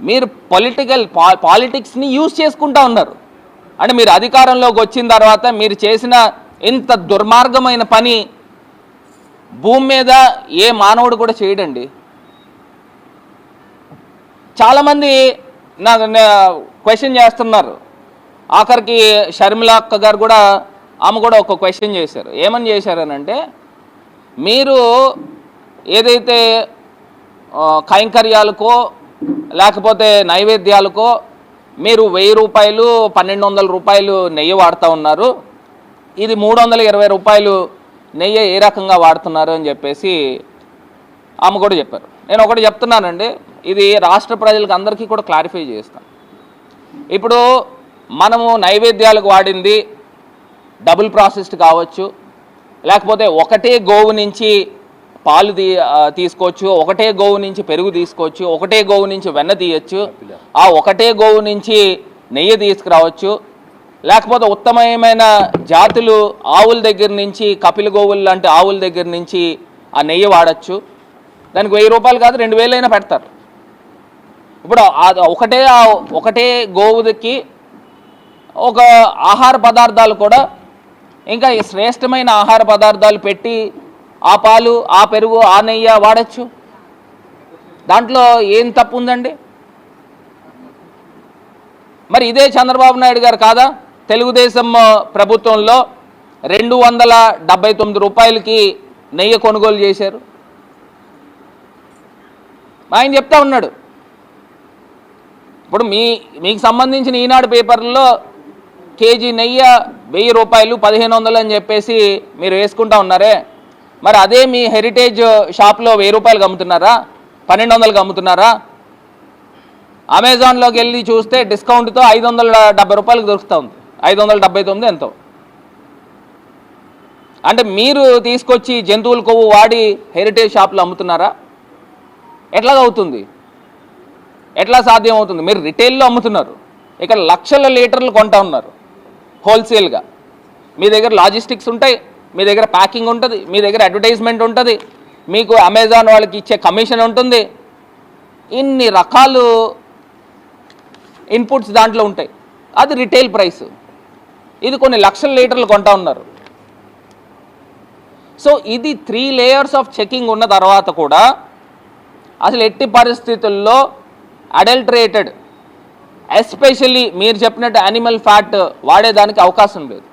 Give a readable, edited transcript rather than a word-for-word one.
మీరు పాలిటిక్స్ని యూజ్ చేసుకుంటా ఉన్నారు. అంటే మీరు అధికారంలోకి వచ్చిన తర్వాత మీరు చేసిన ఇంత దుర్మార్గమైన పని భూమి మీద ఏ మానవుడు కూడా చేయడండి. చాలామంది నా క్వశ్చన్ చేస్తున్నారు. ఆఖరికి షర్మిల అక్క గారు కూడా ఆమె కూడా ఒక క్వశ్చన్ చేశారు. ఏమని చేశారనంటే, మీరు ఏదైతే కైంకర్యాలకో లేకపోతే నైవేద్యాలకో మీరు 1000 రూపాయలు 1200 రూపాయలు నెయ్యి వాడుతూ ఉన్నారు, ఇది 320 రూపాయలు నెయ్యి ఏ రకంగా వాడుతున్నారు అని చెప్పేసి ఆమె కూడా చెప్పారు. నేను ఒకటి చెప్తున్నానండి, ఇది రాష్ట్ర ప్రజలకు అందరికీ కూడా క్లారిఫై చేస్తాను. ఇప్పుడు మనము నైవేద్యాలకు వాడింది డబుల్ ప్రాసెస్డ్ కావచ్చు, లేకపోతే ఒకటే గోవు నుంచి పాలు తీసుకోవచ్చు, ఒకటే గోవు నుంచి పెరుగు తీసుకోవచ్చు, ఒకటే గోవు నుంచి వెన్న తీయచ్చు, ఆ ఒకటే గోవు నుంచి నెయ్యి తీసుకురావచ్చు, లేకపోతే ఉత్తమమైన జాతులు ఆవుల దగ్గర నుంచి కపిల గోవులు లాంటి ఆవుల దగ్గర నుంచి ఆ నెయ్యి వాడచ్చు. దానికి 1000 రూపాయలు కాదు 2000 అయినా పెడతారు. ఇప్పుడు ఒకటే గోవుకి ఒక ఆహార పదార్థాలు కూడా ఇంకా శ్రేష్టమైన ఆహార పదార్థాలు పెట్టి ఆ పాలు ఆ పెరుగు ఆ నెయ్యి వాడచ్చు. దాంట్లో ఏం తప్పు ఉందండి? మరి ఇదే చంద్రబాబు నాయుడు గారు కాదా తెలుగుదేశం ప్రభుత్వంలో 279 రూపాయలకి నెయ్యి కొనుగోలు చేశారు? ఆయన చెప్తా ఉన్నాడు. ఇప్పుడు మీకు సంబంధించిన ఈనాడు పేపర్లో కేజీ నెయ్యి 1000 రూపాయలు 1500 అని చెప్పేసి మీరు వేసుకుంటా ఉన్నారే, మరి అదే మీ హెరిటేజ్ షాప్లో 1000 రూపాయలకు అమ్ముతున్నారా, 1200కి అమ్ముతున్నారా? అమెజాన్లోకి వెళ్ళి చూస్తే డిస్కౌంట్తో 570 రూపాయలకు దొరుకుతూ ఉంది, 579 ఎంతో. అంటే మీరు తీసుకొచ్చి జంతువుల కొవ్వు వాడి హెరిటేజ్ షాప్లో అమ్ముతున్నారా? ఎట్లాగవుతుంది? ఎట్లా సాధ్యం అవుతుంది? మీరు రిటైల్లో అమ్ముతున్నారు, ఇక్కడ లక్షల లీటర్లు కొంటా ఉన్నారు హోల్సేల్గా. మీ దగ్గర లాజిస్టిక్స్ ఉంటాయి, మీ దగ్గర ప్యాకింగ్ ఉంటుంది, మీ దగ్గర అడ్వర్టైజ్మెంట్ ఉంటుంది, మీకు అమెజాన్ వాళ్ళకి ఇచ్చే కమిషన్ ఉంటుంది, ఇన్ని రకాలు ఇన్పుట్స్ దాంట్లో ఉంటాయి. అది రిటైల్ ప్రైస్. ఇది కొన్ని లక్షల లీటర్లు కొంటా ఉన్నారు. సో ఇది 3 లేయర్స్ ఆఫ్ చెకింగ్ ఉన్న తర్వాత కూడా అసలు ఎట్టి పరిస్థితుల్లో అడల్టరేటెడ్ ఎస్పెషల్లీ మీరు చెప్పినట్టు యానిమల్ ఫ్యాట్ వాడేదానికి అవకాశం లేదు.